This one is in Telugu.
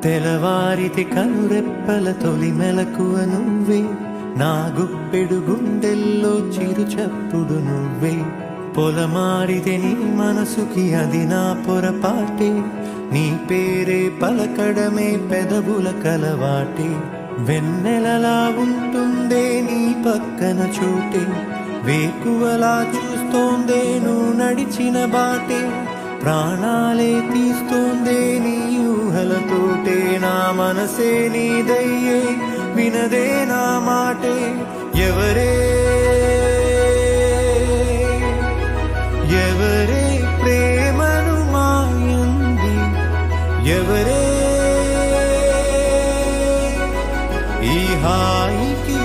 తెలవారితి కనురెప్పల తొలి మెలకువ నువ్వే, నా గుప్పెడు గుండెల్లో చిరు చప్పుడు నువ్వే. పొలమారితే నీ మనసుకి అది నా పొరపాటే, నీ పేరే పలకడమే పెదవుల కలవాటే. వెన్నెలలా ఉంటుందే నీ పక్కన చోటే, వేకువలా చూస్తోందే నువ్వు నడిచిన బాటే. ప్రాణాలే తీస్తోందే నీ ఊహలతోటే, నా మనసే నీదయ్యే వినదే నా మాటే. ఎవరే ఎవరే ప్రేమను మాయంది, ఎవరే ఈ హాయికి